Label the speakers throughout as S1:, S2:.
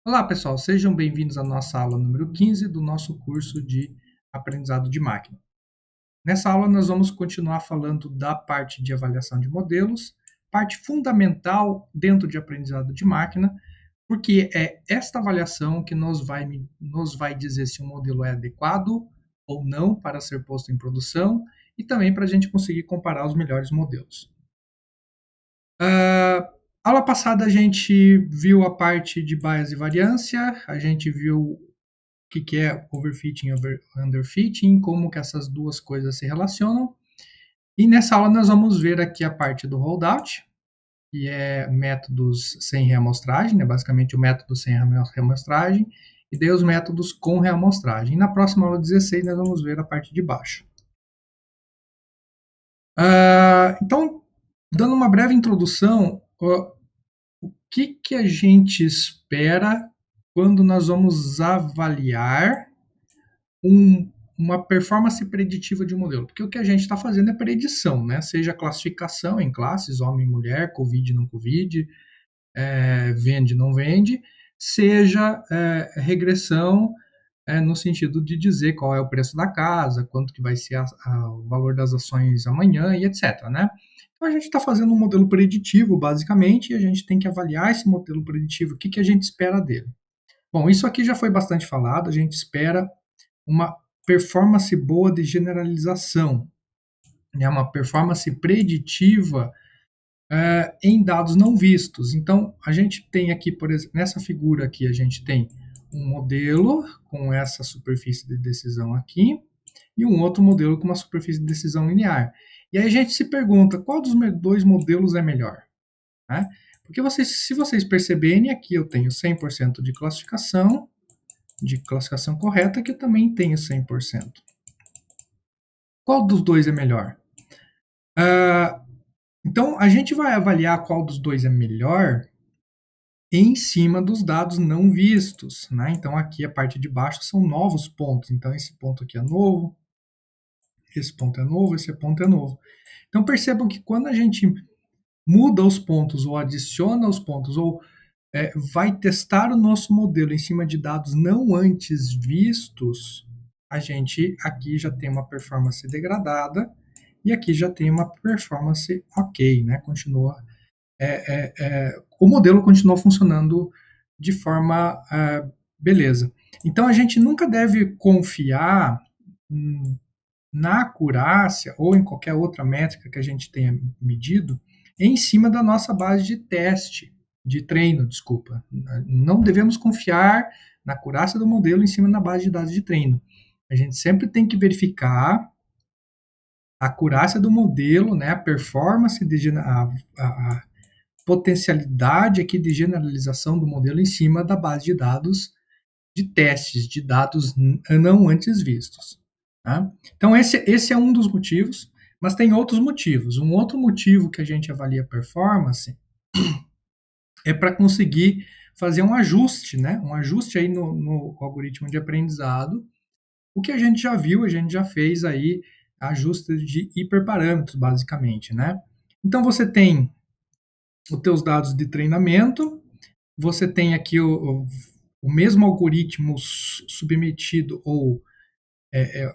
S1: Olá, pessoal, sejam bem-vindos à nossa aula número 15 do nosso curso de aprendizado de máquina. Nessa aula, nós vamos continuar falando da parte de avaliação de modelos, parte fundamental dentro de aprendizado de máquina, porque é esta avaliação que nos vai dizer se um modelo é adequado ou não para ser posto em produção e também para a gente conseguir comparar os melhores modelos. Aula passada a gente viu a parte de bias e variância, a gente viu o que é overfitting e underfitting, como que essas duas coisas se relacionam. E nessa aula nós vamos ver aqui a parte do holdout, que é métodos sem reamostragem, né? Basicamente o método sem reamostragem, e daí os métodos com reamostragem. E na próxima aula 16 nós vamos ver a parte de baixo. Então, dando uma breve introdução, o que a gente espera quando nós vamos avaliar uma performance preditiva de um modelo? Porque o que a gente está fazendo é predição, né? Seja classificação em classes, homem, mulher, Covid, não Covid, vende, não vende, seja regressão no sentido de dizer qual é o preço da casa, quanto que vai ser o valor das ações amanhã e etc, né? Então a gente está fazendo um modelo preditivo, basicamente, e a gente tem que avaliar esse modelo preditivo, o que a gente espera dele. Bom, isso aqui já foi bastante falado, a gente espera uma performance boa de generalização, né? Uma performance preditiva em dados não vistos. Então, a gente tem aqui, por exemplo, nessa figura aqui, a gente tem um modelo com essa superfície de decisão aqui e um outro modelo com uma superfície de decisão linear. E aí a gente se pergunta, qual dos dois modelos é melhor? Né? Porque se vocês perceberem, aqui eu tenho 100% de classificação correta, que eu também tenho 100%. Qual dos dois é melhor? Então, a gente vai avaliar qual dos dois é melhor em cima dos dados não vistos, né? Então, aqui a parte de baixo são novos pontos. Então, esse ponto aqui é novo, esse ponto é novo, esse ponto é novo. Então, percebam que quando a gente muda os pontos ou adiciona os pontos ou vai testar o nosso modelo em cima de dados não antes vistos, a gente aqui já tem uma performance degradada e aqui já tem uma performance ok, né? O modelo continua funcionando de forma beleza. Então a gente nunca deve confiar na acurácia ou em qualquer outra métrica que a gente tenha medido em cima da nossa base de teste, de treino, desculpa. Não devemos confiar na acurácia do modelo em cima da base de dados de treino. A gente sempre tem que verificar a acurácia do modelo, né, a performance, a potencialidade aqui de generalização do modelo em cima da base de dados de testes, de dados não antes vistos. Tá? Então, esse é um dos motivos, mas tem outros motivos. Um outro motivo que a gente avalia performance é para conseguir fazer um ajuste, né? Um ajuste aí no algoritmo de aprendizado. O que a gente já viu, a gente já fez aí ajustes de hiperparâmetros, basicamente, né? Então, você tem os teus dados de treinamento, você tem aqui o mesmo algoritmo submetido, ou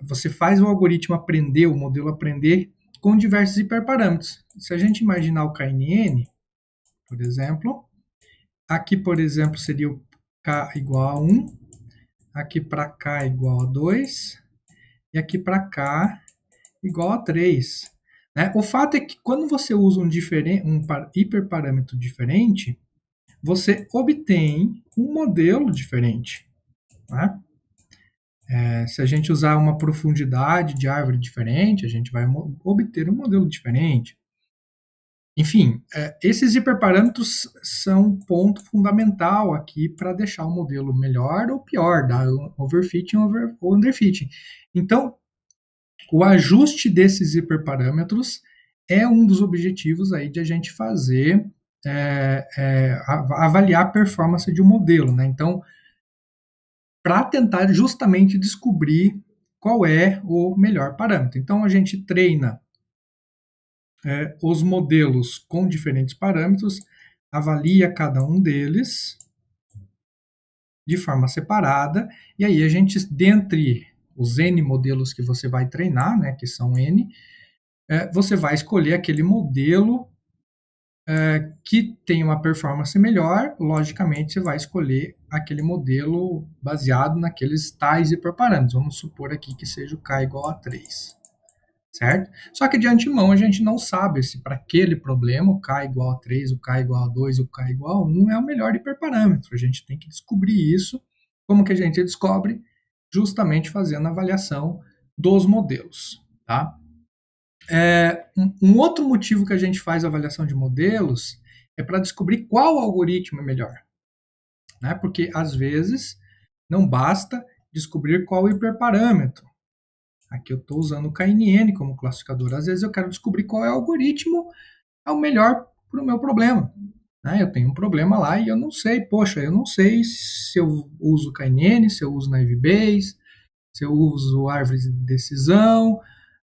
S1: você faz o algoritmo aprender, o modelo aprender, com diversos hiperparâmetros. Se a gente imaginar o KNN, por exemplo, aqui, por exemplo, seria o K igual a 1, aqui para cá igual a 2, e aqui para cá igual a 3. Né? O fato é que quando você usa um hiperparâmetro diferente, você obtém um modelo diferente. Né? Se a gente usar uma profundidade de árvore diferente, a gente vai obter um modelo diferente. Enfim, esses hiperparâmetros são um ponto fundamental aqui para deixar o modelo melhor ou pior, dar overfitting ou underfitting. Então, o ajuste desses hiperparâmetros é um dos objetivos aí de a gente fazer, avaliar a performance de um modelo, né? Então, para tentar justamente descobrir qual é o melhor parâmetro. Então, a gente treina os modelos com diferentes parâmetros, avalia cada um deles, de forma separada, e aí a gente, dentre os N modelos que você vai treinar, né, que são N, você vai escolher aquele modelo que tem uma performance melhor. Logicamente, você vai escolher aquele modelo baseado naqueles tais hiperparâmetros. Vamos supor aqui que seja o K igual a 3, certo? Só que de antemão a gente não sabe se para aquele problema o K igual a 3, o K igual a 2, o K igual a 1 é o melhor hiperparâmetro. A gente tem que descobrir isso. Como que a gente descobre? Justamente fazendo a avaliação dos modelos, tá? Um outro motivo que a gente faz avaliação de modelos é para descobrir qual algoritmo é melhor, né? Porque às vezes não basta descobrir qual hiperparâmetro. Aqui eu estou usando o KNN como classificador. Às vezes eu quero descobrir qual é o algoritmo é o melhor para o meu problema, né? Eu tenho um problema lá e eu não sei, poxa, eu não sei se eu uso o KNN, se eu uso Naive Bayes, se eu uso árvore de decisão.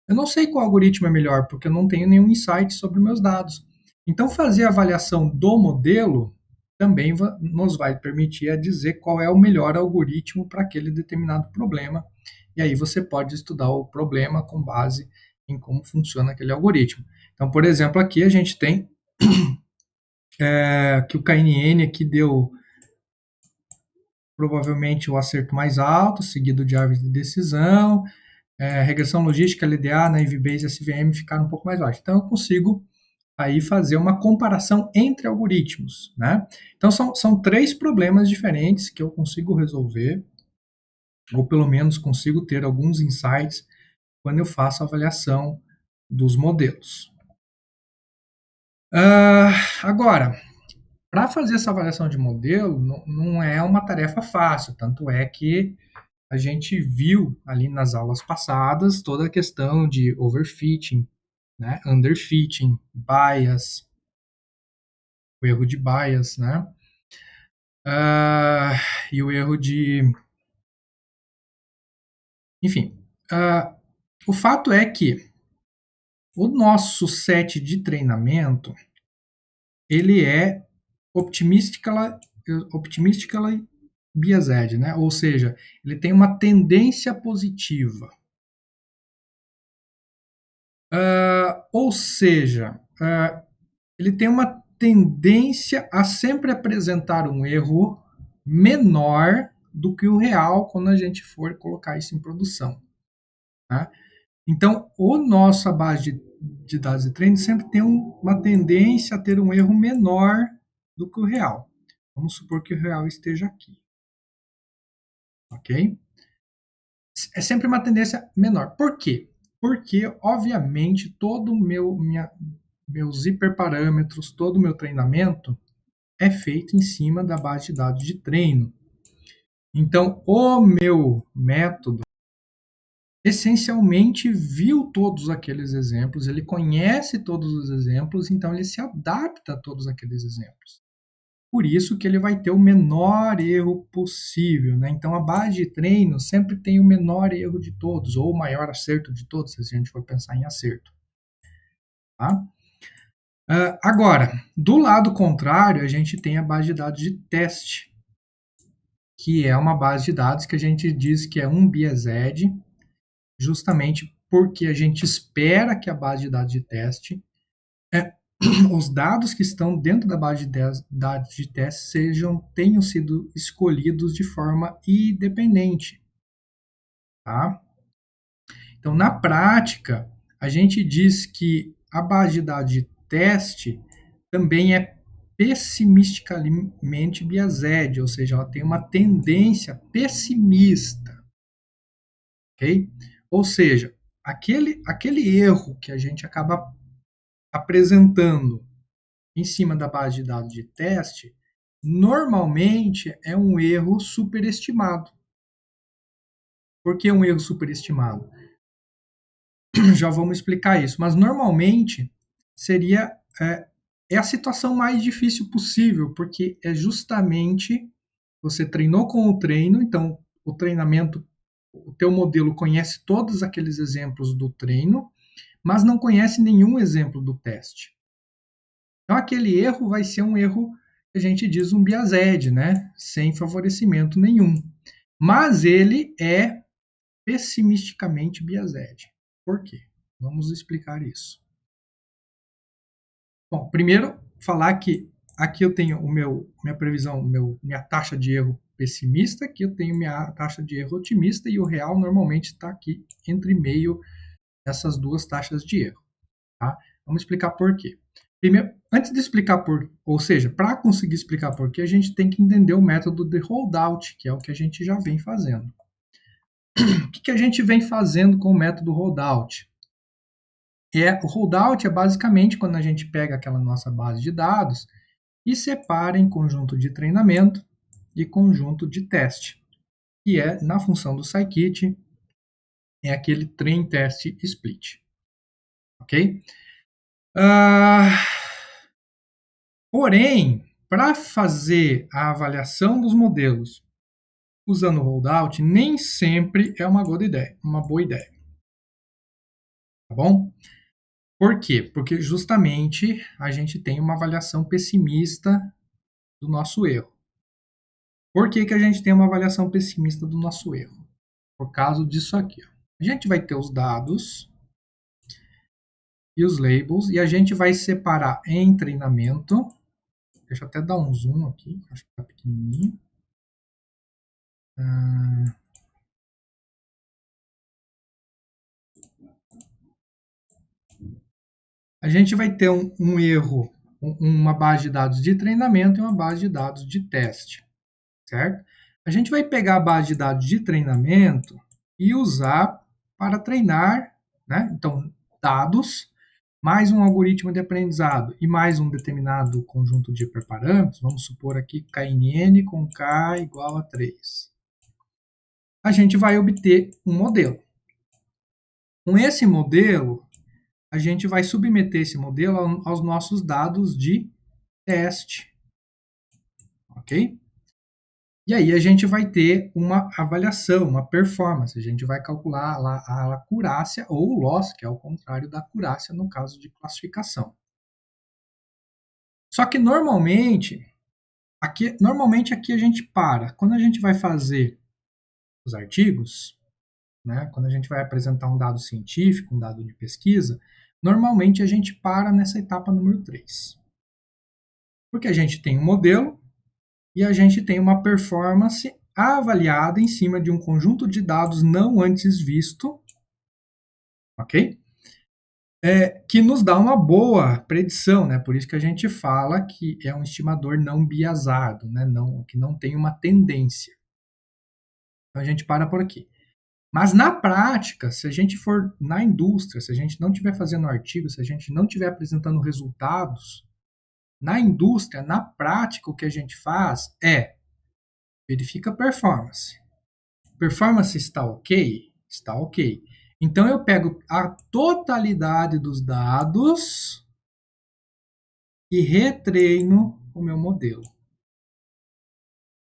S1: Eu não sei qual algoritmo é melhor, porque eu não tenho nenhum insight sobre meus dados. Então, fazer a avaliação do modelo também nos vai permitir a dizer qual é o melhor algoritmo para aquele determinado problema. E aí você pode estudar o problema com base em como funciona aquele algoritmo. Então, por exemplo, aqui a gente tem que o KNN aqui deu provavelmente o acerto mais alto, seguido de árvore de decisão. Regressão logística, LDA, Naive Bayes e SVM ficaram um pouco mais baixos. Então, eu consigo aí fazer uma comparação entre algoritmos, né? Então, são 3 problemas diferentes que eu consigo resolver, ou pelo menos consigo ter alguns insights quando eu faço a avaliação dos modelos. Agora, para fazer essa avaliação de modelo, não é uma tarefa fácil, tanto é que a gente viu ali nas aulas passadas toda a questão de overfitting, né, underfitting, bias, o erro de bias, né, e o erro de... Enfim, o fato é que o nosso set de treinamento, ele é optimistically biased, né, ou seja, ele tem uma tendência positiva. Ou seja, ele tem uma tendência a sempre apresentar um erro menor do que o real quando a gente for colocar isso em produção, tá? Então, nossa base de dados de treino sempre tem uma tendência a ter um erro menor do que o real. Vamos supor que o real esteja aqui, ok? É sempre uma tendência menor. Por quê? Porque, obviamente, meus hiperparâmetros, todo o meu treinamento é feito em cima da base de dados de treino. Então, o meu método essencialmente viu todos aqueles exemplos, ele conhece todos os exemplos, então ele se adapta a todos aqueles exemplos. Por isso que ele vai ter o menor erro possível, né? Então, a base de treino sempre tem o menor erro de todos, ou o maior acerto de todos, se a gente for pensar em acerto. Tá? Agora, do lado contrário, a gente tem a base de dados de teste, que é uma base de dados que a gente diz que é unbiased, justamente porque a gente espera que a base de dados de teste, os dados que estão dentro da base de dados de teste tenham sido escolhidos de forma independente. Tá? Então, na prática, a gente diz que a base de dados de teste também é pessimisticamente biased, ou seja, ela tem uma tendência pessimista. Ok? Ou seja, aquele erro que a gente acaba apresentando em cima da base de dados de teste, normalmente é um erro superestimado. Por que um erro superestimado? Já vamos explicar isso, mas normalmente seria a situação mais difícil possível, porque é justamente você treinou com o treino, então o treinamento, o teu modelo conhece todos aqueles exemplos do treino, mas não conhece nenhum exemplo do teste. Então aquele erro vai ser um erro a gente diz um biazed, né? Sem favorecimento nenhum. Mas ele é pessimisticamente biazed. Por quê? Vamos explicar isso. Bom, primeiro falar que aqui eu tenho minha previsão, minha taxa de erro pessimista, aqui eu tenho minha taxa de erro otimista e o real normalmente está aqui entre meio dessas duas taxas de erro. Tá? Vamos explicar por quê. Primeiro, antes de explicar ou seja, para conseguir explicar por quê, a gente tem que entender o método de holdout, que é o que a gente já vem fazendo. O que a gente vem fazendo com o método holdout? O holdout é basicamente quando a gente pega aquela nossa base de dados e separa em conjunto de treinamento e conjunto de teste, que é, na função do scikit, é aquele train test split. Ok? Porém, para fazer a avaliação dos modelos usando o holdout, nem sempre é uma boa ideia. Tá bom? Por quê? Porque justamente a gente tem uma avaliação pessimista do nosso erro. Por que a gente tem uma avaliação pessimista do nosso erro? Por causa disso aqui. Ó. A gente vai ter os dados e os labels e a gente vai separar em treinamento. Deixa eu até dar um zoom aqui, acho que está pequenininho. A gente vai ter um erro, uma base de dados de treinamento e uma base de dados de teste, certo? A gente vai pegar a base de dados de treinamento e usar para treinar, né? Então, dados mais um algoritmo de aprendizado e mais um determinado conjunto de hiperparâmetros, vamos supor aqui KNN com K igual a 3. A gente vai obter um modelo. Com esse modelo, a gente vai submeter esse modelo aos nossos dados de teste. Ok? E aí a gente vai ter uma avaliação, uma performance. A gente vai calcular lá a acurácia ou o loss, que é o contrário da acurácia no caso de classificação. Só que normalmente aqui a gente para. Quando a gente vai fazer os artigos, né, quando a gente vai apresentar um dado científico, um dado de pesquisa, normalmente a gente para nessa etapa número 3. Porque a gente tem um modelo e a gente tem uma performance avaliada em cima de um conjunto de dados não antes visto, ok? Que nos dá uma boa predição, né? Por isso que a gente fala que é um estimador não biasado, né? Que não tem uma tendência. Então a gente para por aqui. Mas na prática, se a gente for na indústria, se a gente não estiver fazendo artigo, se a gente não estiver apresentando resultados, na indústria, na prática, o que a gente faz é verifica a performance. Performance está ok? Está ok. Então eu pego a totalidade dos dados e retreino o meu modelo.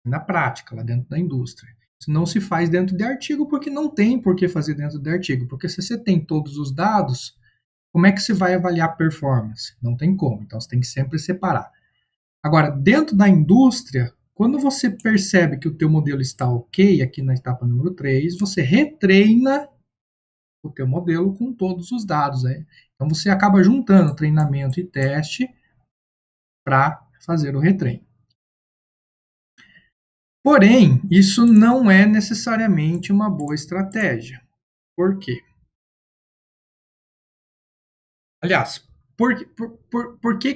S1: Na prática, lá dentro da indústria. Isso não se faz dentro de artigo porque não tem por que fazer dentro de artigo. Porque se você tem todos os dados, como é que você vai avaliar performance? Não tem como. Então você tem que sempre separar. Agora, dentro da indústria, quando você percebe que o teu modelo está ok, aqui na etapa número 3, você retreina o teu modelo com todos os dados. Né? Então você acaba juntando treinamento e teste para fazer o retreino. Porém, isso não é necessariamente uma boa estratégia. Por quê? Aliás, por que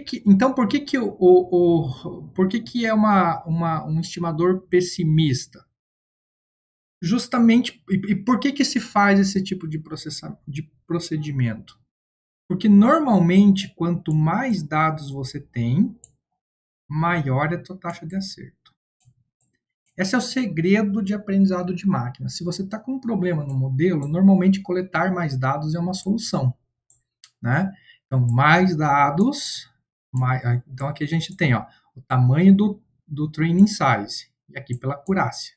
S1: que é um estimador pessimista? Justamente, e por que se faz esse tipo de procedimento? Porque normalmente, quanto mais dados você tem, maior é a tua taxa de acerto. Esse é o segredo de aprendizado de máquina. Se você está com um problema no modelo, normalmente coletar mais dados é uma solução. Né? Então, mais dados, então aqui a gente tem o tamanho do training size, e aqui pela acurácia.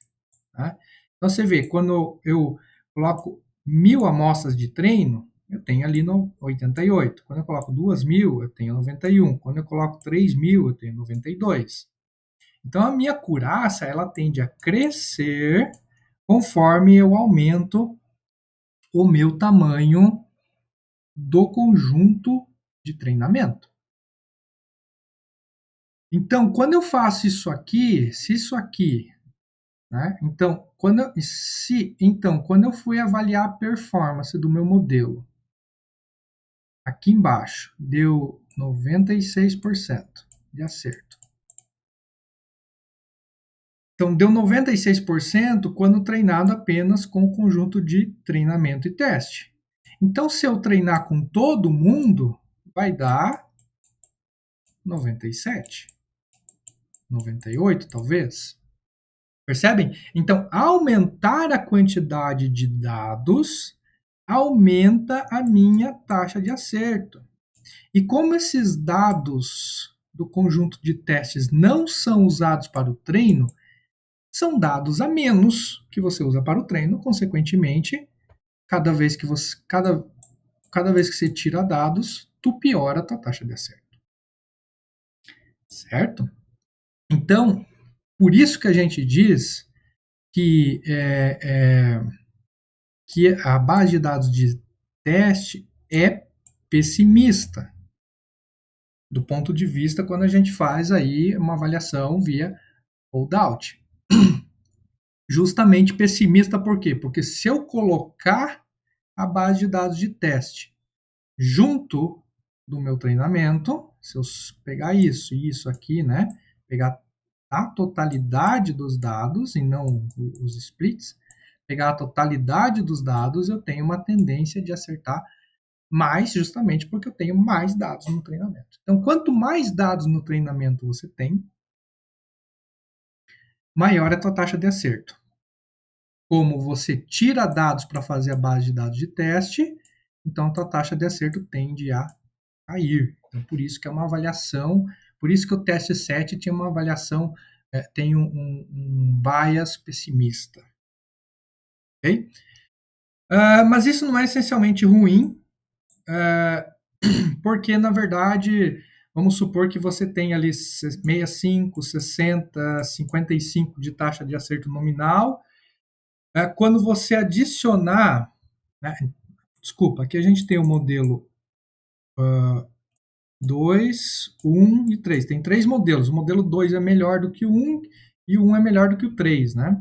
S1: Né? Então, você vê, quando eu coloco 1.000 amostras de treino, eu tenho ali no 88. Quando eu coloco 2.000, eu tenho 91. Quando eu coloco 3.000, eu tenho 92. Então, a minha acurácia, ela tende a crescer conforme eu aumento o meu tamanho do conjunto de treinamento. Então, quando eu faço isso aqui, se isso aqui, né? Então, quando eu fui avaliar a performance do meu modelo, aqui embaixo deu 96% de acerto. Então, deu 96% quando treinado apenas com o conjunto de treinamento e teste. Então, se eu treinar com todo mundo, vai dar 97, 98 talvez. Percebem? Então, aumentar a quantidade de dados aumenta a minha taxa de acerto. E como esses dados do conjunto de testes não são usados para o treino, são dados a menos que você usa para o treino, consequentemente, cada vez que você tira dados, tu piora a tua taxa de acerto. Certo? Então, por isso que a gente diz que, que a base de dados de teste é pessimista, do ponto de vista quando a gente faz aí uma avaliação via holdout. Justamente pessimista por quê? Porque se eu colocar a base de dados de teste junto do meu treinamento, se eu pegar isso e isso aqui, né, pegar a totalidade dos dados e não os splits, pegar a totalidade dos dados, eu tenho uma tendência de acertar mais, justamente porque eu tenho mais dados no treinamento. Então, quanto mais dados no treinamento você tem, maior é a tua taxa de acerto. Como você tira dados para fazer a base de dados de teste, então a tua taxa de acerto tende a cair. Então, por isso que é uma avaliação, por isso que o teste 7 tinha uma avaliação, tem um bias pessimista. Ok? Mas isso não é essencialmente ruim, porque, na verdade, vamos supor que você tem ali 65, 60, 55 de taxa de acerto nominal. Quando você adicionar, né, desculpa, aqui a gente tem o modelo 2, 1 e 3. Tem 3 modelos. O modelo 2 é melhor do que o 1 e o 1 é melhor do que o 3, né?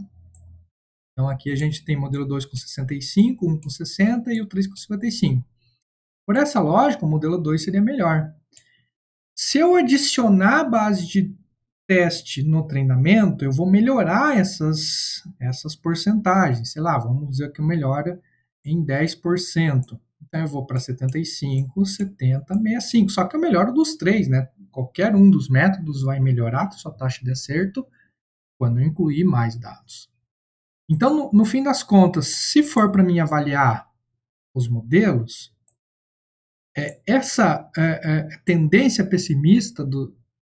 S1: Então aqui a gente tem o modelo 2 com 65, 1 com 60 e o 3 com 55. Por essa lógica, o modelo 2 seria melhor. Se eu adicionar a base de teste no treinamento, eu vou melhorar essas porcentagens. Sei lá, vamos dizer que eu melhoro em 10%. Então eu vou para 75, 70, 65. Só que eu melhoro dos três, né? Qualquer um dos métodos vai melhorar a sua taxa de acerto quando eu incluir mais dados. Então, no fim das contas, se for para mim avaliar os modelos, essa tendência pessimista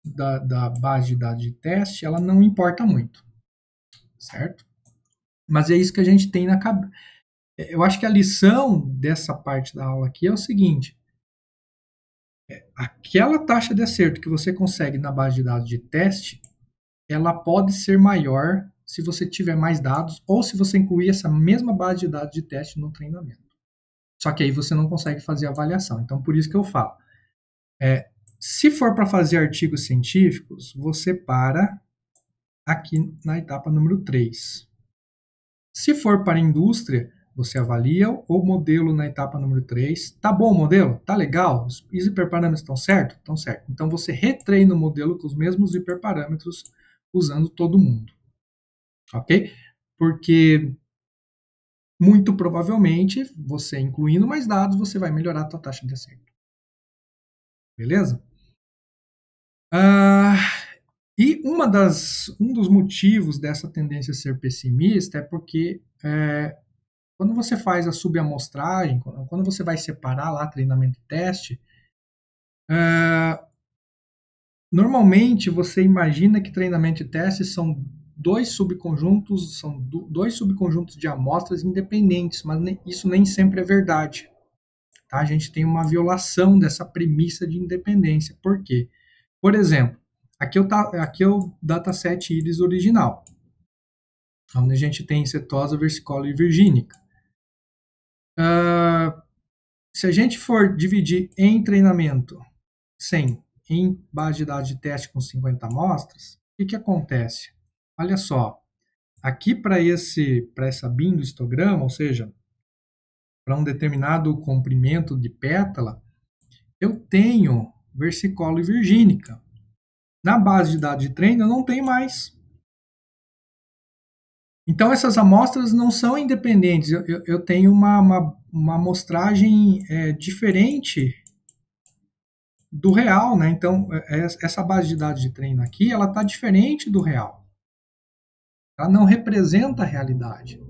S1: da base de dados de teste, ela não importa muito, certo? Mas é isso que a gente tem na cabeça. Eu acho que a lição dessa parte da aula aqui é o seguinte: aquela taxa de acerto que você consegue na base de dados de teste, ela pode ser maior se você tiver mais dados ou se você incluir essa mesma base de dados de teste no treinamento. Só que aí você não consegue fazer avaliação. Então, por isso que eu falo. Se for para fazer artigos científicos, você para aqui na etapa número 3. Se for para a indústria, você avalia o modelo na etapa número 3. Tá bom o modelo? Tá legal? Os hiperparâmetros estão certos? Estão certos. Então você retreina o modelo com os mesmos hiperparâmetros usando todo mundo. Ok? Porque muito provavelmente, você incluindo mais dados, você vai melhorar a tua taxa de acerto. Beleza? E um dos motivos dessa tendência a ser pessimista é porque quando você faz a subamostragem, quando você vai separar lá treinamento e teste, normalmente você imagina que treinamento e teste são dois subconjuntos de amostras independentes, mas isso nem sempre é verdade. Tá? A gente tem uma violação dessa premissa de independência. Por quê? Por exemplo, Aqui é o dataset íris original, onde a gente tem setosa, versicolor e virgínica. Se a gente for dividir em treinamento 100 em base de dados de teste com 50 amostras, o que acontece? Olha só, aqui para essa BIM do histograma, ou seja, para um determinado comprimento de pétala, eu tenho versicolo e virgínica. Na base de dados de treino, eu não tenho mais. Então, essas amostras não são independentes. Eu tenho uma amostragem diferente do real, né? Então, essa base de dados de treino aqui, ela está diferente do real. Ela não representa a realidade.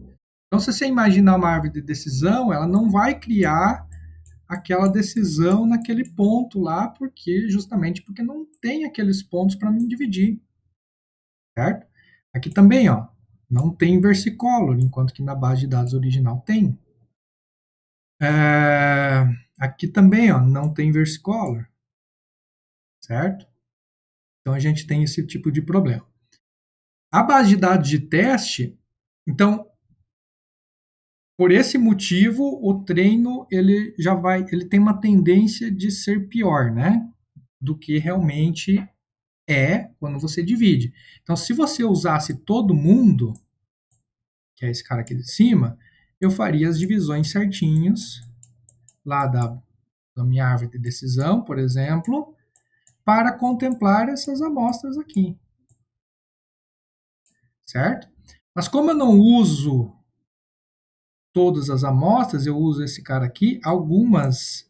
S1: Então, se você imaginar uma árvore de decisão, ela não vai criar aquela decisão naquele ponto lá, justamente porque não tem aqueles pontos para me dividir, certo? Aqui também, ó, não tem versicolor, enquanto que na base de dados original tem. Aqui também, ó, não tem versicolor, certo? Então a gente tem esse tipo de problema. A base de dados de teste, então, por esse motivo, o treino ele tem uma tendência de ser pior, né, do que realmente quando você divide. Então, se você usasse todo mundo, que é esse cara aqui de cima, eu faria as divisões certinhos lá da minha árvore de decisão, por exemplo, para contemplar essas amostras aqui, certo? Mas como eu não uso todas as amostras, eu uso esse cara aqui, algumas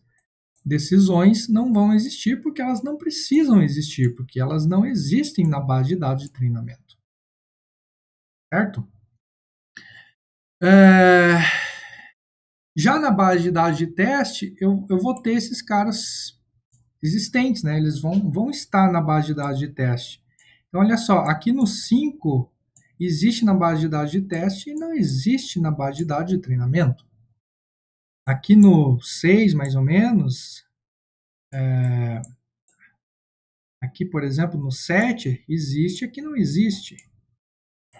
S1: decisões não vão existir porque elas não precisam existir, porque elas não existem na base de dados de treinamento, certo? Já na base de dados de teste, eu vou ter esses caras existentes, né? Eles vão estar na base de dados de teste. Então, olha só, aqui no 5, existe na base de dados de teste e não existe na base de dados de treinamento. Aqui no 6, mais ou menos, aqui, por exemplo, no 7, existe, aqui não existe.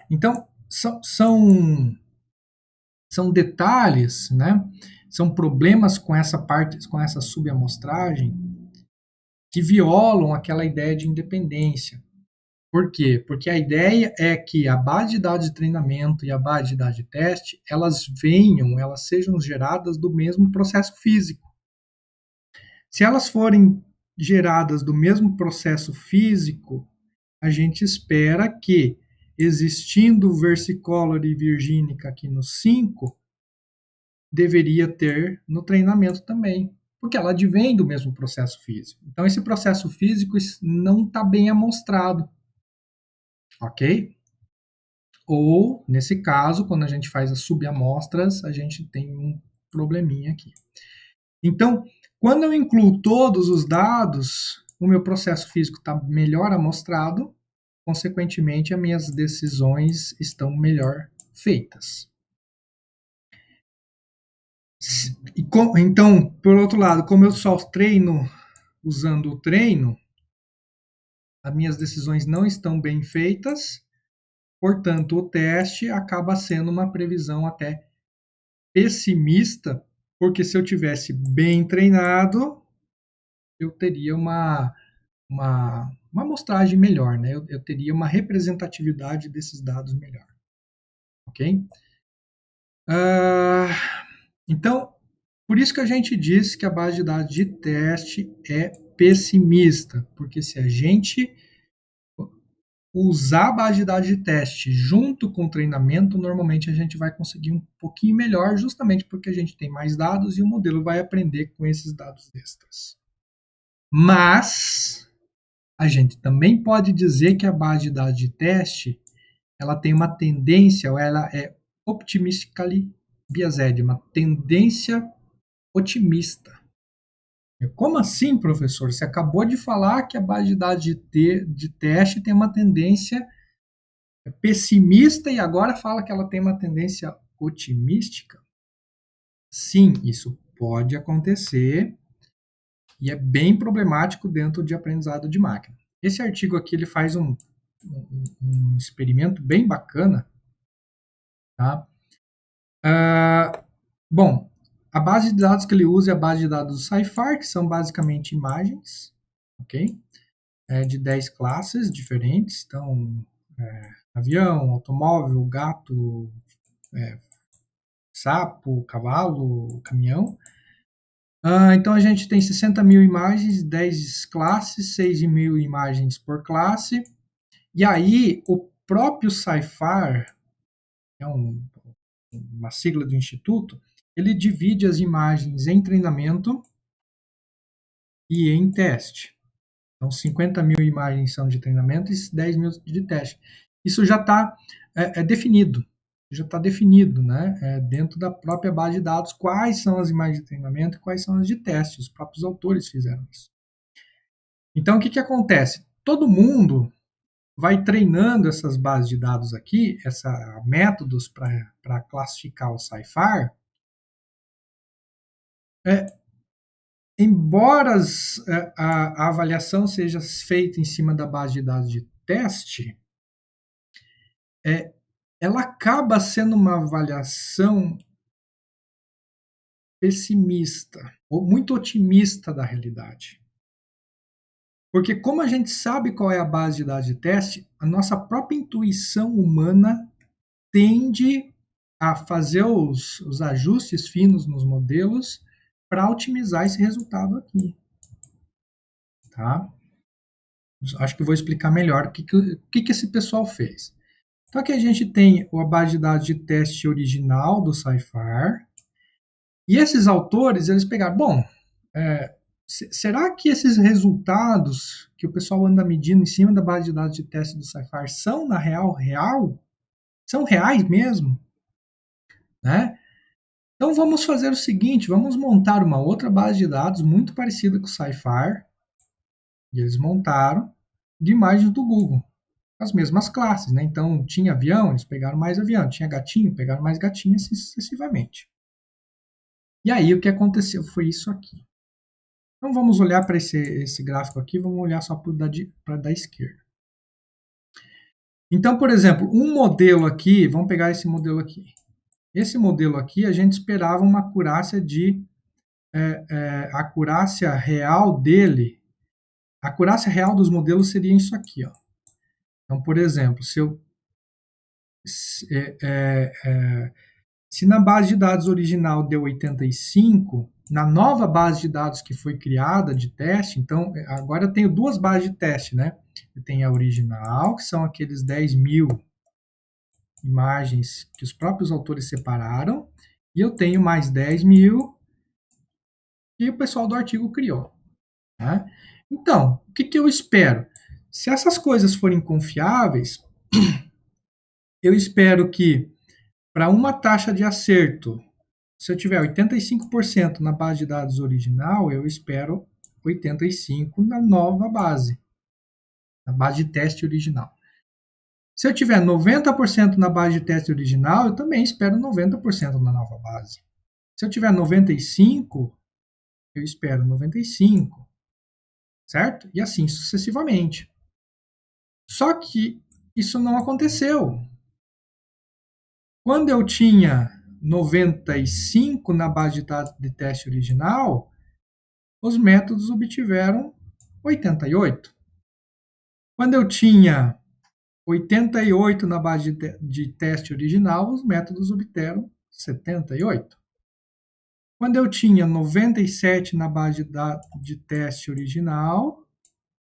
S1: Então, são detalhes, né? São problemas com essa parte, com essa subamostragem, que violam aquela ideia de independência. Por quê? Porque a ideia é que a base de dados de treinamento e a base de dados de teste, elas sejam geradas do mesmo processo físico. Se elas forem geradas do mesmo processo físico, a gente espera que, existindo versicolor e virgínica aqui no 5, deveria ter no treinamento também, porque ela advém do mesmo processo físico. Então, esse processo físico não está bem amostrado, ok? Ou, nesse caso, quando a gente faz as subamostras, a gente tem um probleminha aqui. Então, quando eu incluo todos os dados, o meu processo físico está melhor amostrado, consequentemente, as minhas decisões estão melhor feitas. Então, por outro lado, como eu só treino usando o treino, as minhas decisões não estão bem feitas, portanto, o teste acaba sendo uma previsão até pessimista, porque se eu tivesse bem treinado, eu teria uma amostragem melhor, né? Eu teria uma representatividade desses dados melhor, ok? Então, por isso que a gente diz que a base de dados de teste é pessimista, porque se a gente usar a base de dados de teste junto com o treinamento, normalmente a gente vai conseguir um pouquinho melhor, justamente porque a gente tem mais dados e o modelo vai aprender com esses dados extras. Mas a gente também pode dizer que a base de dados de teste ela tem uma tendência, ou ela é optimistically biased, uma tendência otimista. Como assim, professor? Você acabou de falar que a base de dados de teste tem uma tendência pessimista e agora fala que ela tem uma tendência otimística? Sim, isso pode acontecer e é bem problemático dentro de aprendizado de máquina. Esse artigo aqui ele faz um experimento bem bacana, tá? Bom, a base de dados que ele usa é a base de dados do Sci-Fi, que são basicamente imagens, ok? De 10 classes diferentes, então, avião, automóvel, gato, sapo, cavalo, caminhão. Então a gente tem 60 mil imagens, 10 classes, 6 mil imagens por classe. E aí o próprio Sci-Fi, é uma sigla do instituto, ele divide as imagens em treinamento e em teste. Então 50 mil imagens são de treinamento e 10 mil de teste. Isso já está definido. Já está definido, né, dentro da própria base de dados, quais são as imagens de treinamento e quais são as de teste. Os próprios autores fizeram isso. Então, o que acontece? Todo mundo vai treinando essas bases de dados aqui, métodos para classificar o Sci-Fi. Embora a avaliação seja feita em cima da base de dados de teste, ela acaba sendo uma avaliação pessimista ou muito otimista da realidade. Porque como a gente sabe qual é a base de dados de teste, a nossa própria intuição humana tende a fazer os ajustes finos nos modelos para otimizar esse resultado aqui. Tá? Acho que vou explicar melhor o que esse pessoal fez. Então aqui a gente tem a base de dados de teste original do Sci-Fi. E esses autores, eles pegaram, bom, será que esses resultados que o pessoal anda medindo em cima da base de dados de teste do Sci-Fi são, na real? São reais mesmo? Né? Então vamos fazer o seguinte, vamos montar uma outra base de dados muito parecida com o Sci-Fi. E eles montaram de imagens do Google. As mesmas classes, né? Então tinha avião, eles pegaram mais avião. Tinha gatinho, pegaram mais gatinho, assim sucessivamente. E aí o que aconteceu foi isso aqui. Então vamos olhar para esse gráfico aqui, vamos olhar só para da esquerda. Então, por exemplo, um modelo aqui, vamos pegar esse modelo aqui. Esse modelo aqui, a gente esperava uma acurácia a acurácia real dele, a acurácia real dos modelos seria isso aqui, ó. Então, por exemplo, se na base de dados original deu 85, na nova base de dados que foi criada de teste, então agora eu tenho duas bases de teste, né? Eu tenho a original, que são aqueles 10 mil imagens que os próprios autores separaram, e eu tenho mais 10 mil que o pessoal do artigo criou. Né? Então, o que eu espero? Se essas coisas forem confiáveis, eu espero que para uma taxa de acerto, se eu tiver 85% na base de dados original, eu espero 85% na nova base, na base de teste original. Se eu tiver 90% na base de teste original, eu também espero 90% na nova base. Se eu tiver 95%, eu espero 95%, certo? E assim sucessivamente. Só que isso não aconteceu. Quando eu tinha 95 na base de dados de teste original, os métodos obtiveram 88. Quando eu tinha 88 na base de teste original, os métodos obtiveram 78. Quando eu tinha 97 na base de teste original,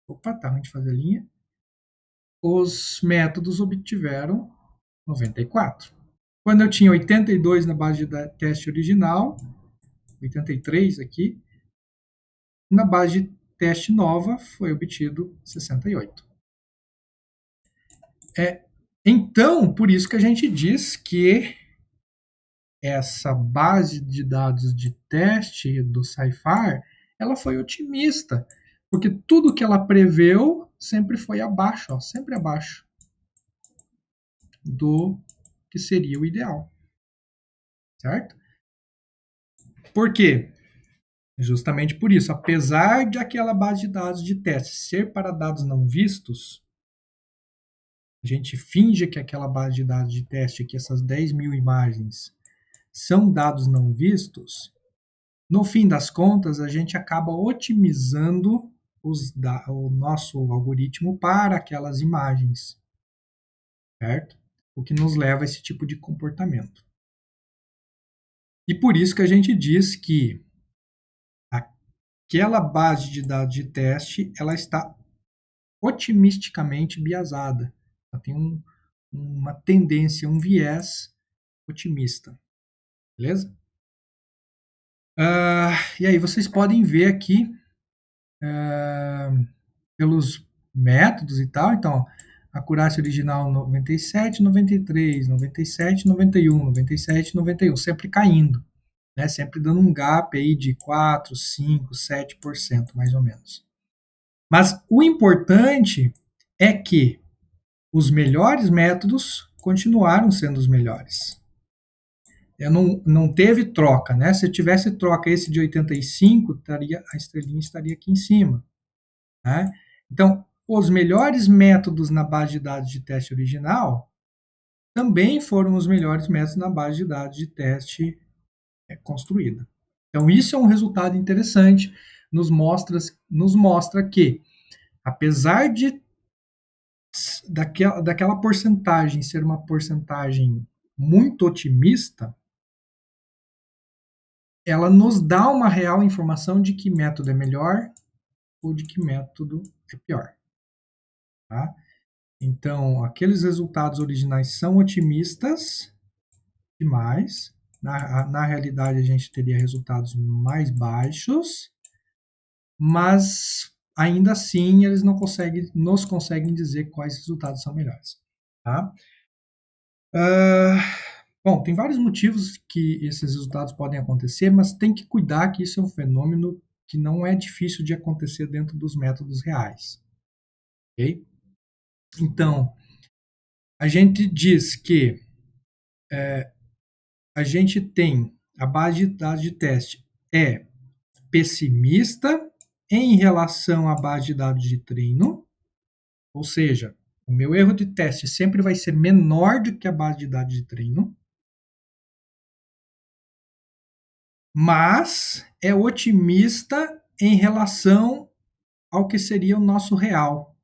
S1: opa, tá ruim de fazer linha, os métodos obtiveram 94. Quando eu tinha 82 na base de teste original, 83 aqui, na base de teste nova foi obtido 68. Então, por isso que a gente diz que essa base de dados de teste do Sci-Fi, ela foi otimista, porque tudo que ela preveu sempre foi abaixo, ó, sempre abaixo do que seria o ideal, certo? Por quê? Justamente por isso, apesar de aquela base de dados de teste ser para dados não vistos, a gente finge que aquela base de dados de teste, que essas 10 mil imagens são dados não vistos, no fim das contas, a gente acaba otimizando o nosso algoritmo para aquelas imagens, certo? O que nos leva a esse tipo de comportamento. E por isso que a gente diz que aquela base de dados de teste, ela está otimisticamente biasada. Ela tem uma tendência, um viés otimista. Beleza? E aí vocês podem ver aqui pelos métodos e tal. Então, acurácia original 97, 93, 97, 91, 97, 91, sempre caindo, né? Sempre dando um gap aí de 4, 5, 7%, mais ou menos. Mas o importante é que os melhores métodos continuaram sendo os melhores. Não teve troca, né? Se tivesse troca esse de 85, a estrelinha estaria aqui em cima, né? Então, os melhores métodos na base de dados de teste original também foram os melhores métodos na base de dados de teste construída. Então, isso é um resultado interessante, nos mostra que, apesar daquela porcentagem ser uma porcentagem muito otimista, ela nos dá uma real informação de que método é melhor ou de que método é pior. Tá? Então, aqueles resultados originais são otimistas demais. Na realidade, a gente teria resultados mais baixos, mas ainda assim eles não nos conseguem dizer quais resultados são melhores. Tá? Bom, tem vários motivos que esses resultados podem acontecer, mas tem que cuidar que isso é um fenômeno que não é difícil de acontecer dentro dos métodos reais. Ok? Então, a gente diz que a gente tem a base de dados de teste é pessimista em relação à base de dados de treino, ou seja, o meu erro de teste sempre vai ser menor do que a base de dados de treino, mas é otimista em relação ao que seria o nosso real,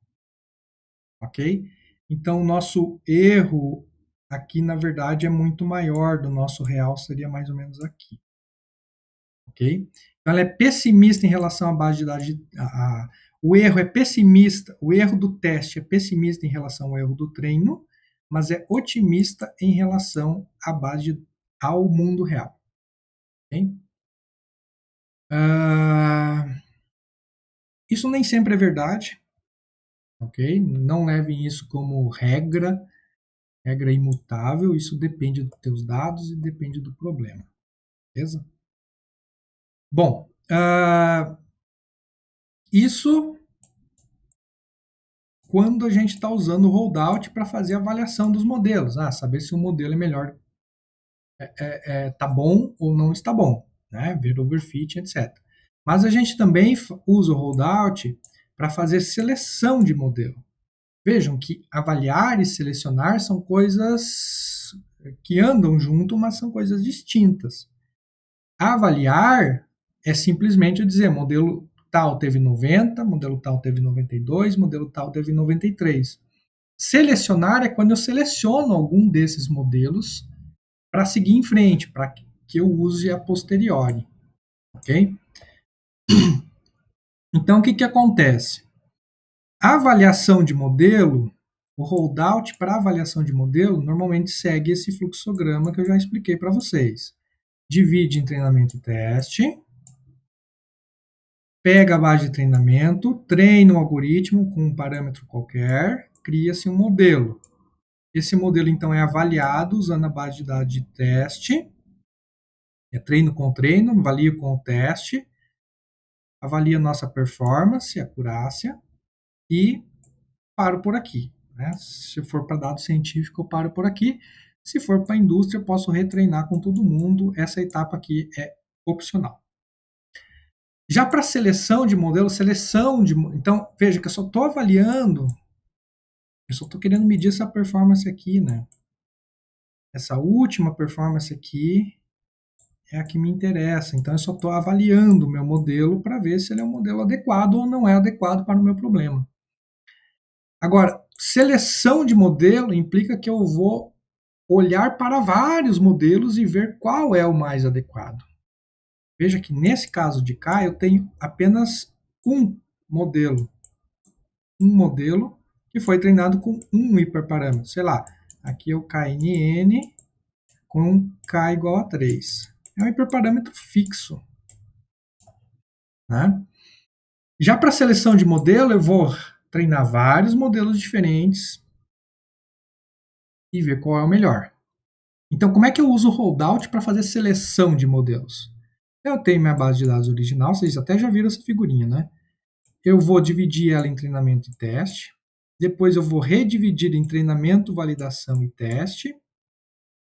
S1: ok? Então, o nosso erro aqui, na verdade, é muito maior do nosso real, seria mais ou menos aqui, ok? Então, ela é pessimista em relação à base de dados. O erro é pessimista, o erro do teste é pessimista em relação ao erro do treino, mas é otimista em relação à base ao mundo real. Okay? Isso nem sempre é verdade, ok? Não levem isso como regra imutável, isso depende dos teus dados e depende do problema, beleza? Bom, isso quando a gente está usando o holdout para fazer a avaliação dos modelos, saber se o modelo é melhor, tá bom ou não está bom, né? Ver overfit, etc. Mas a gente também usa o holdout para fazer seleção de modelo. Vejam que avaliar e selecionar são coisas que andam junto, mas são coisas distintas. Avaliar é simplesmente dizer modelo tal teve 90, modelo tal teve 92, modelo tal teve 93. Selecionar é quando eu seleciono algum desses modelos para seguir em frente, para que eu use a posteriori. Ok? Então, o que acontece? A avaliação de modelo, o holdout para avaliação de modelo, normalmente segue esse fluxograma que eu já expliquei para vocês. Divide em treinamento e teste, pega a base de treinamento, treina um algoritmo com um parâmetro qualquer, cria-se um modelo. Esse modelo, então, é avaliado usando a base de dados de teste, treino com treino, avalio com o teste, avalia nossa performance, acurácia, e paro por aqui. Né? Se for para dado científico, eu paro por aqui. Se for para a indústria, eu posso retreinar com todo mundo. Essa etapa aqui é opcional. Já para seleção de modelo, então, veja que eu só estou avaliando, eu só estou querendo medir essa performance aqui, né? Essa última performance aqui é a que me interessa. Então, eu só estou avaliando o meu modelo para ver se ele é um modelo adequado ou não é adequado para o meu problema. Agora, seleção de modelo implica que eu vou olhar para vários modelos e ver qual é o mais adequado. Veja que nesse caso de cá, eu tenho apenas um modelo. Um modelo que foi treinado com um hiperparâmetro. Sei lá, aqui é o KNN com K igual a 3. É um hiperparâmetro fixo. Né? Já para seleção de modelo, eu vou treinar vários modelos diferentes e ver qual é o melhor. Então, como é que eu uso o holdout para fazer seleção de modelos? Eu tenho minha base de dados original, vocês até já viram essa figurinha, né? Eu vou dividir ela em treinamento e teste. Depois eu vou redividir em treinamento, validação e teste.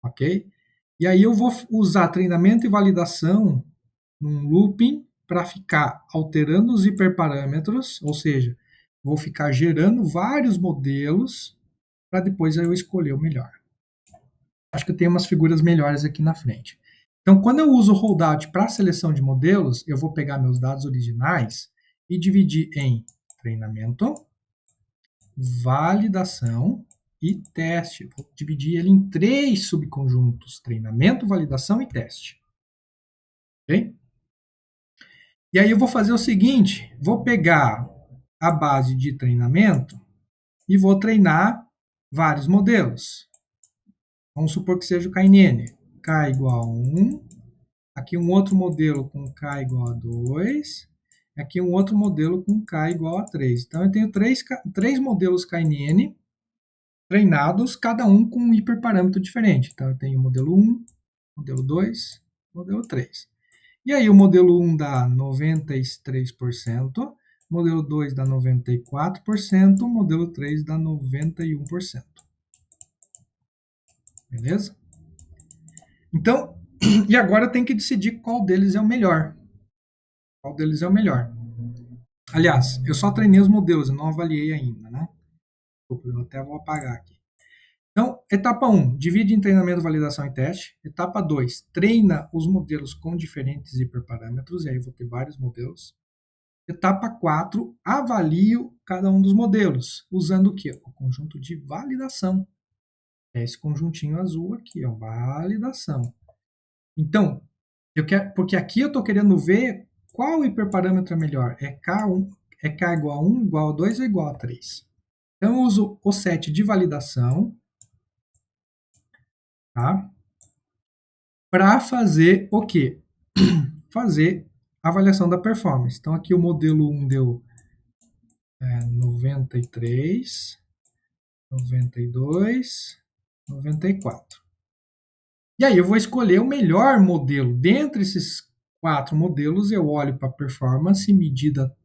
S1: Ok? E aí eu vou usar treinamento e validação num looping para ficar alterando os hiperparâmetros, ou seja, vou ficar gerando vários modelos para depois eu escolher o melhor. Acho que eu tenho umas figuras melhores aqui na frente. Então, quando eu uso o holdout para seleção de modelos, eu vou pegar meus dados originais e dividir em treinamento, validação e teste. Vou dividir ele em 3 subconjuntos: treinamento, validação e teste. Ok? E aí eu vou fazer o seguinte: vou pegar a base de treinamento e vou treinar vários modelos. Vamos supor que seja o KNN. K igual a 1. Aqui um outro modelo com K igual a 2. Aqui um outro modelo com K igual a 3. Então, eu tenho três modelos KNN treinados, cada um com um hiperparâmetro diferente. Então, eu tenho o modelo 1, modelo 2, modelo 3. E aí, o modelo 1 dá 93%, modelo 2 dá 94%, o modelo 3 dá 91%. Beleza? Então, e agora eu tenho que decidir qual deles é o melhor. Qual deles é o melhor. Aliás, eu só treinei os modelos, eu não avaliei ainda, né? Eu até vou apagar aqui. Então, etapa 1, divide em treinamento, validação e teste. Etapa 2, treina os modelos com diferentes hiperparâmetros, e aí eu vou ter vários modelos. Etapa 4, avalio cada um dos modelos, usando o quê? O conjunto de validação. É esse conjuntinho azul aqui, ó, validação. Então, porque aqui eu estou querendo ver qual hiperparâmetro é melhor. É K igual a 1, igual a 2 ou igual a 3? Então, eu uso o set de validação, tá? Para fazer o quê? Fazer a avaliação da performance. Então, aqui o modelo 1 deu 93, 92, 94. E aí eu vou escolher o melhor modelo. Dentre esses 4 modelos, eu olho para a performance medida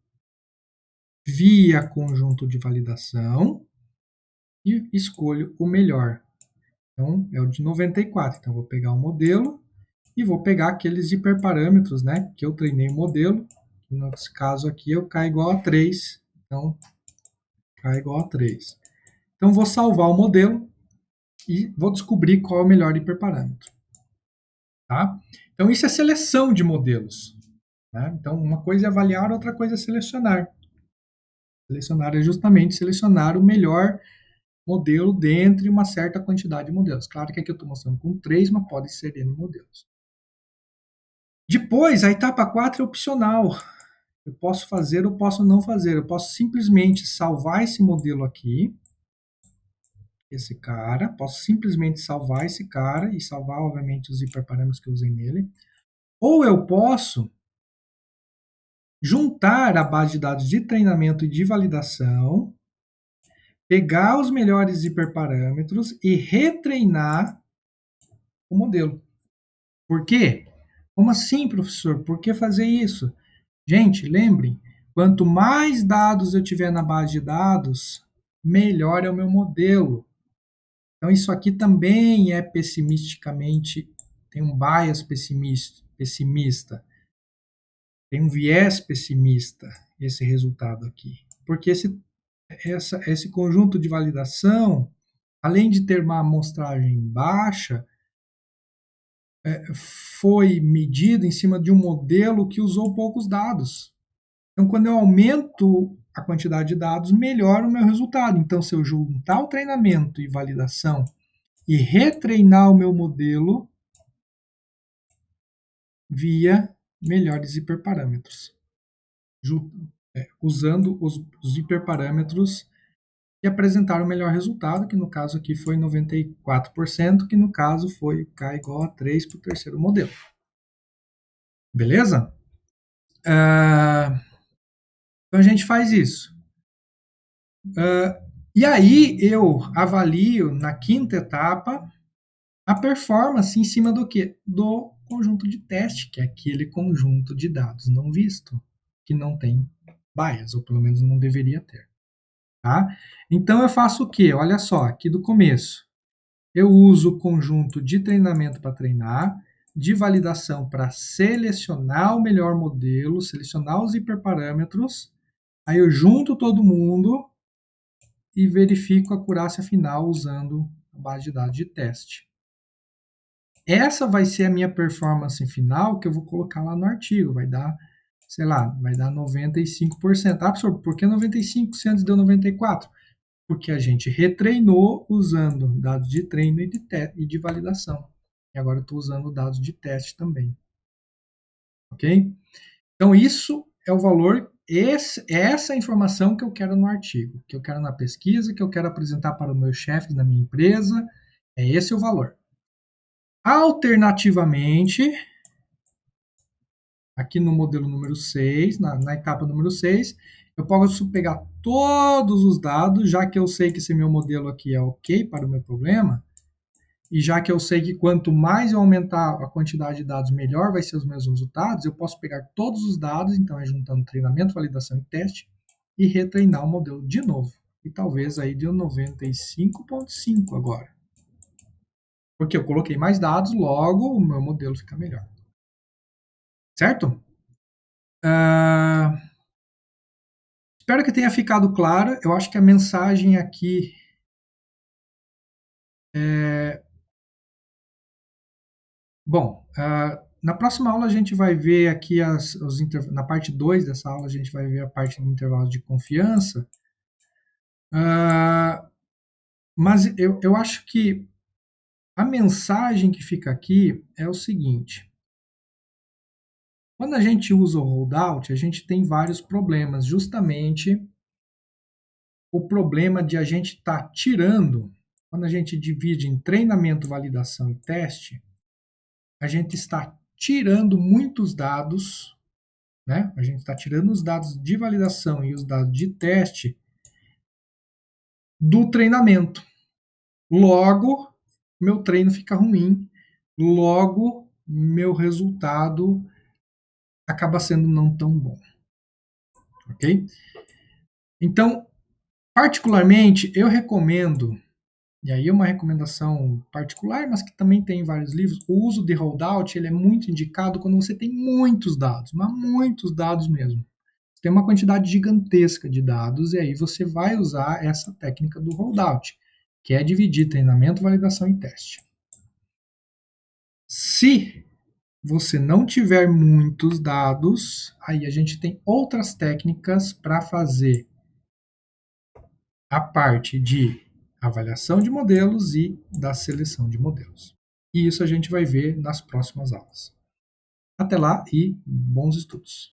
S1: via conjunto de validação e escolho o melhor. Então, é o de 94. Então, eu vou pegar o modelo e vou pegar aqueles hiperparâmetros, né, que eu treinei o modelo. Nesse caso aqui, eu K igual a 3. Então, K igual a 3. Então, vou salvar o modelo e vou descobrir qual é o melhor hiperparâmetro. Tá? Então, isso é seleção de modelos. Né? Então, uma coisa é avaliar, outra coisa é selecionar. Selecionar é justamente selecionar o melhor modelo dentre uma certa quantidade de modelos. Claro que aqui eu estou mostrando com 3, mas pode ser N modelos. Depois, a etapa 4 é opcional. Eu posso fazer ou posso não fazer. Eu posso simplesmente salvar esse modelo aqui, esse cara. Posso simplesmente salvar esse cara e salvar, obviamente, os hiperparâmetros que eu usei nele. Ou eu posso juntar a base de dados de treinamento e de validação, pegar os melhores hiperparâmetros e retreinar o modelo. Por quê? Como assim, professor? Por que fazer isso? Gente, lembrem, quanto mais dados eu tiver na base de dados, melhor é o meu modelo. Então, isso aqui também é pessimisticamente, tem um bias pessimista. Tem um viés pessimista esse resultado aqui, porque esse conjunto de validação, além de ter uma amostragem baixa, foi medido em cima de um modelo que usou poucos dados. Então, quando eu aumento a quantidade de dados, melhora o meu resultado. Então, se eu juntar o treinamento e validação e retreinar o meu modelo via melhores hiperparâmetros, usando os hiperparâmetros que apresentaram o melhor resultado, que no caso aqui foi 94%, que no caso foi K igual a 3 para o terceiro modelo. Beleza? Então a gente faz isso. E aí eu avalio na quinta etapa a performance em cima do quê? Do conjunto de teste, que é aquele conjunto de dados não visto, que não tem bias, ou pelo menos não deveria ter. Tá? Então eu faço o quê? Olha só, aqui do começo. Eu uso o conjunto de treinamento para treinar, de validação para selecionar o melhor modelo, selecionar os hiperparâmetros, aí eu junto todo mundo e verifico a acurácia final usando a base de dados de teste. Essa vai ser a minha performance final que eu vou colocar lá no artigo, vai dar, sei lá, vai dar 95%. Ah, professor, por que 95% se antes deu 94%? Porque a gente retreinou usando dados de treino e de validação. E agora eu estou usando dados de teste também. Ok? Então, isso é o valor, essa é a informação que eu quero no artigo, que eu quero na pesquisa, que eu quero apresentar para os meus chefes da minha empresa. É esse o valor. Alternativamente, aqui no modelo número 6, na etapa número 6, eu posso pegar todos os dados, já que eu sei que esse meu modelo aqui é ok para o meu problema, e já que eu sei que quanto mais eu aumentar a quantidade de dados, melhor vai ser os meus resultados, eu posso pegar todos os dados, então é juntando treinamento, validação e teste, e retreinar o modelo de novo. E talvez aí deu 95,5 agora. Porque eu coloquei mais dados, logo o meu modelo fica melhor. Certo? Espero que tenha ficado claro. Eu acho que a mensagem aqui é... Bom, na próxima aula a gente vai ver aqui na parte 2 dessa aula a gente vai ver a parte de intervalos de confiança. Mas eu acho que a mensagem que fica aqui é o seguinte. Quando a gente usa o holdout, a gente tem vários problemas. Justamente o problema de a gente estar tirando, quando a gente divide em treinamento, validação e teste, a gente está tirando muitos dados, né? A gente está tirando os dados de validação e os dados de teste do treinamento. Logo, meu treino fica ruim, logo, meu resultado acaba sendo não tão bom. Ok? Então, particularmente, eu recomendo, e aí é uma recomendação particular, mas que também tem em vários livros, o uso de holdout ele é muito indicado quando você tem muitos dados, mas muitos dados mesmo. Tem uma quantidade gigantesca de dados, e aí você vai usar essa técnica do holdout, que é dividir treinamento, validação e teste. Se você não tiver muitos dados, aí a gente tem outras técnicas para fazer a parte de avaliação de modelos e da seleção de modelos. E isso a gente vai ver nas próximas aulas. Até lá e bons estudos!